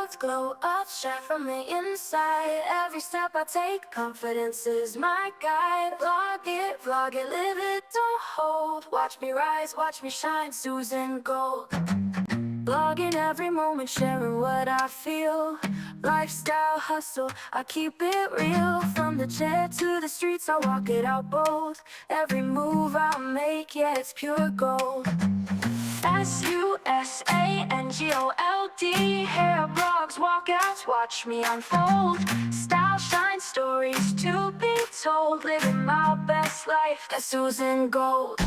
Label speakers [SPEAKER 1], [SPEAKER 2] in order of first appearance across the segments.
[SPEAKER 1] Workouts glow up, shine from the inside. Every step I take, confidence is my guide. Vlog it, live it, don't hold. Watch me rise, watch me shine, Susan Gold. Vlogging every moment, sharing what I feel. Lifestyle hustle, I keep it real. From the chair to the streets, I walk it out bold. Every move I make, yeah, it's pure gold. SUSANGOLD, hair blogs, walkouts, watch me unfold. Style, shine, stories to be told. Living my best life, that's Susan Gold.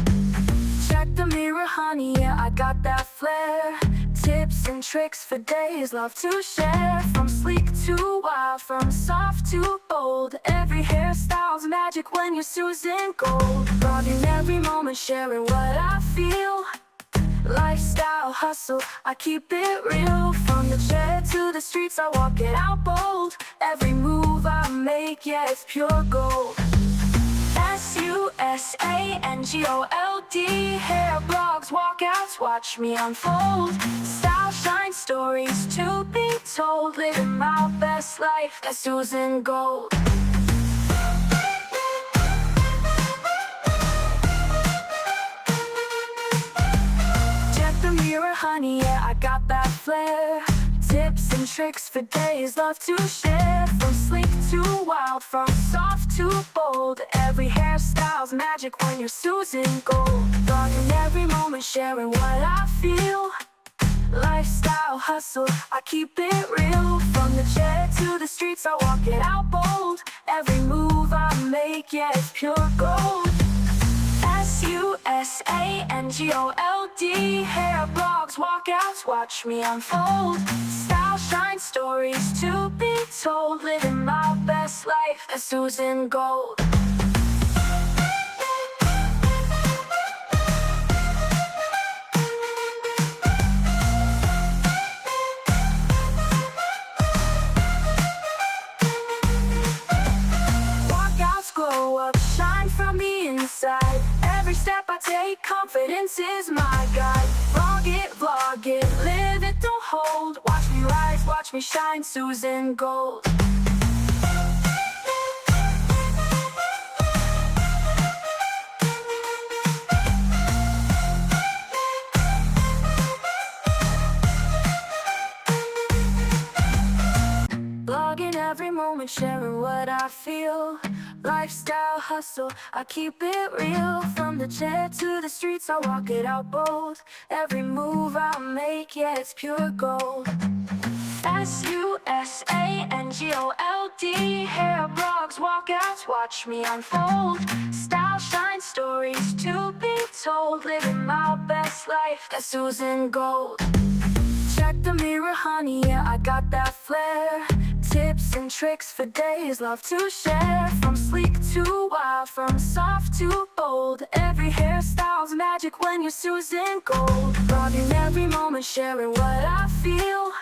[SPEAKER 1] Check the mirror, honey, yeah, I got that flair. Tips and tricks for days, love to share. From sleek to wild, from soft to bold. Every hairstyle's magic when you're Susan Gold. Vlogging every moment, sharing what I feel. Lifestyle hustle, I keep it real. From the chair to the streets, I walk it out bold. Every move I make, yeah, it's pure gold. SUSANGOLD, hair blogs, walkouts, watch me unfold. Style, shine, stories to be told. Living my best life, that's Susan Gold. Check the mirror, honey, yeah, I got that flair. Tips and tricks for days, love to share. From sleek to wild, from soft to bold. Every hairstyle's magic when you're Susan Gold. Vlogging every moment, sharing what I feel. Lifestyle hustle, I keep it real. From the chair to the streets, I walk it out bold. Every move I make, yeah, it's pure gold. SUSANGOLD, hair blogs, walkouts, watch me unfold. Style, shine, stories to be told. Living my best life, that's Susan Gold. Walkouts glow up, shine from the inside. Every step I take, confidence is my guide. Vlog it, live it, don't hold. Watch me rise, watch me shine, Susan Gold. Vlogging every moment, sharing what I feel. Lifestyle hustle, I keep it real. From the chair to the streets, I walk it out bold. Every move I make, yeah, it's pure gold. SUSANGOLD, hair blogs, walkouts, watch me unfold. Style, shine, stories to be told. Living my best life, that's Susan Gold. Check the mirror, honey, yeah, I got that flair. Tips and tricks for days, love to share. From sleek to wild, from soft to bold. Every hairstyle's magic when you're Susan Gold. Vlogging every moment, sharing what I feel.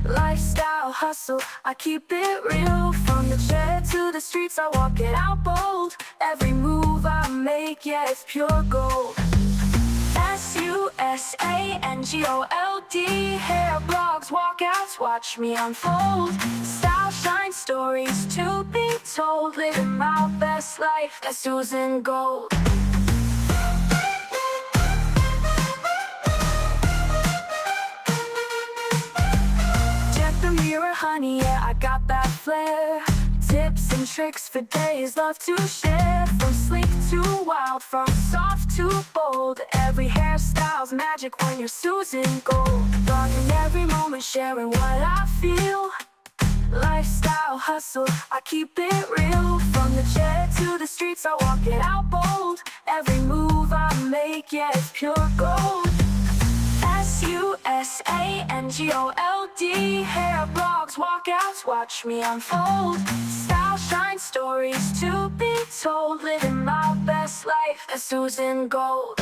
[SPEAKER 1] Lifestyle hustle, I keep it real. From the chair to the streets, I walk it out bold. Every move I make, yeah, it's pure gold. SUSANGOLD, hair blogs, walkouts, watch me unfold. Style, shine, stories to be told. Living my best life, that's Susan Gold. Check the mirror, honey, yeah, I got that flair. Tips and tricks for days, love to share. From sleek to wild, from soft to bold. Every hairstyle's magic when you're Susan Gold. Vlogging every moment, sharing what I feel. Lifestyle hustle, I keep it real. From the chair to the streets, I walk it out bold. Every move I make, yeah, it's pure gold. SUSANGOLD, hair blogs, walkouts, watch me unfold. Style, shine, stories to be told. Living my best life, that's Susan Gold.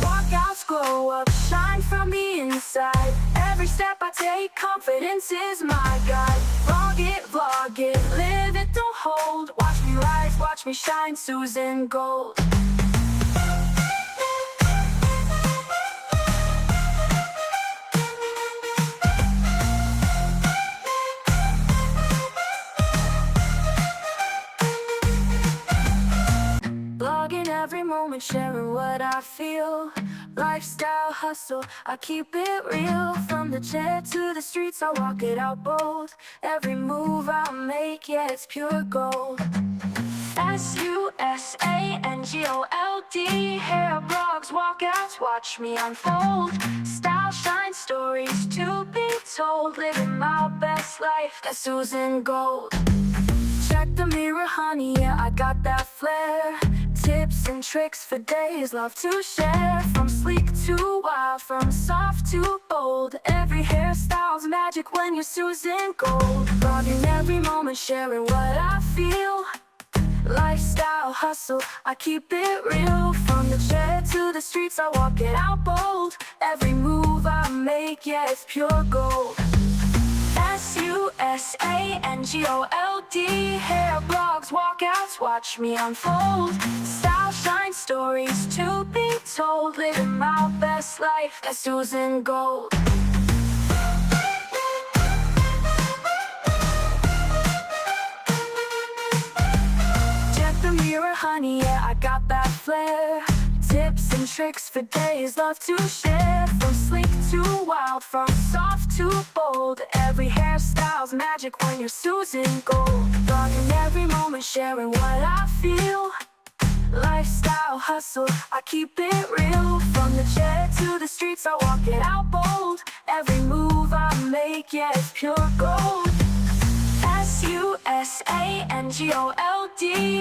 [SPEAKER 1] Walkouts glow up, shine from the inside. Every step I take, confidence is my guide. Vlog watch me shine, Susan Gold. Vlogging every moment, sharing what I feel. Lifestyle hustle, I keep it real. From the chair to the streets, I walk it out bold. Every move I make, yeah, it's pure gold. SUSANGOLD. Hair blogs, walkouts, watch me unfold. Style, shine, stories to be told. Living my best life, that's Susan Gold. Check the mirror, honey, yeah, I got that flair. Tips and tricks for days, love to share. From sleek to wild, from soft to bold. Every hairstyle's magic when you're Susan Gold. Vlogging every moment, sharing what I feel. Lifestyle hustle, I keep it real. From the chair to the streets, I walk it out bold. Every move I make, yeah, it's pure gold. SUSANGOLD. Hair blogs, walkouts, watch me unfold. Style, shine, stories to be told. Living my best life, that's Susan Gold. Check the mirror, honey, yeah, I got that flair. Tips and tricks for days, love to share. From sleek to wild, from soft to bold. Every hairstyle's magic when you're Susan Gold. Vlogging every moment, sharing what I feel. Lifestyle hustle, I keep it real. From the chair to the streets, I walk it out bold. Every move I make, yeah, it's pure gold. SUSANGOLD.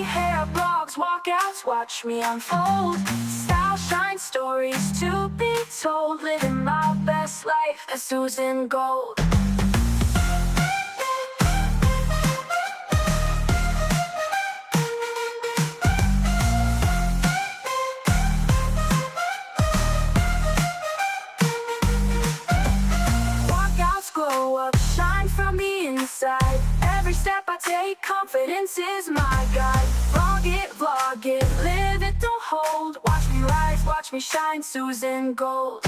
[SPEAKER 1] Hair blogs, walkouts, watch me unfold. Style, shine, stories to be told. Living my best life, that's Susan Gold. Walkouts glow up, shine from the inside. Every step I take, confidence is my guide. Vlog it, live it, don't hold. Watch me rise, watch me shine, Susan Gold.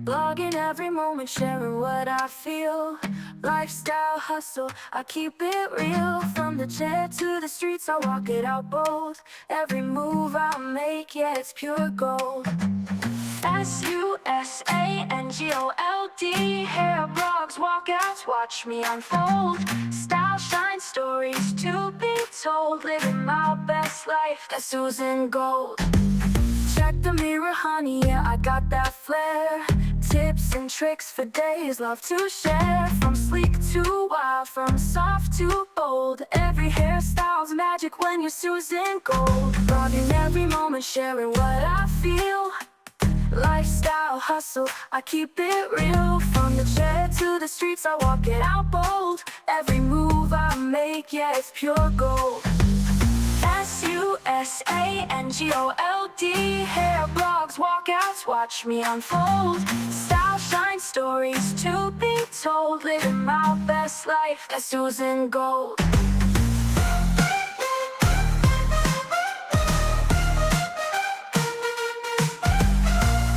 [SPEAKER 1] Vlogging every moment, sharing what I feel. Lifestyle hustle, I keep it real. From the chair to the streets, I walk it out bold. Every move I make, yeah, it's pure gold. SUSANGOLD. Hair blogs, walkouts, watch me unfold. Style, shine, stories to be told. Living my best life, that's Susan Gold. Check the mirror, honey, yeah, I got that flair. Tips and tricks for days, love to share. From sleek to wild, from soft to bold. Every hairstyle's magic when you're Susan Gold. Vlogging every moment, sharing what I feel. Lifestyle hustle, I keep it real. From the chair to the streets, I walk it out bold. Every move I make, yeah, it's pure gold. SUSANGOLD. Hair blogs, walkouts, watch me unfold. Style, shine, stories to be told. Living my best life, that's Susan Gold.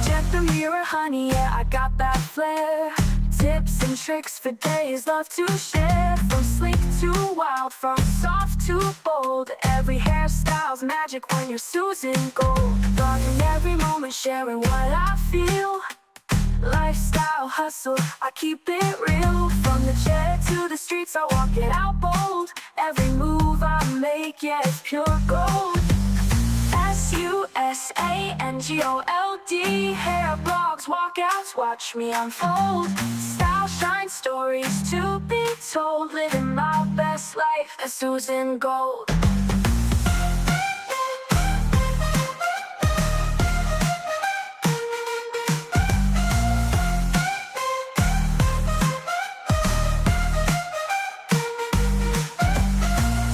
[SPEAKER 1] Check the mirror, honey, yeah, I got that flair. Tips and tricks for days, love to share. From sleek to wild, from soft to bold. Every hairstyle's magic when you're Susan Gold. Vlogging every moment, sharing what I feel. Lifestyle hustle, I keep it real. From the chair to the streets, I walk it out bold. Every move I make, yeah, it's pure gold. SUSANGOLD. Hair blogs, walkouts, watch me unfold. Style, shine, stories to be told. Living my best life, that's Susan Gold.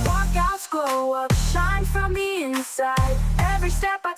[SPEAKER 1] Walkouts glow up, shine from the inside. step by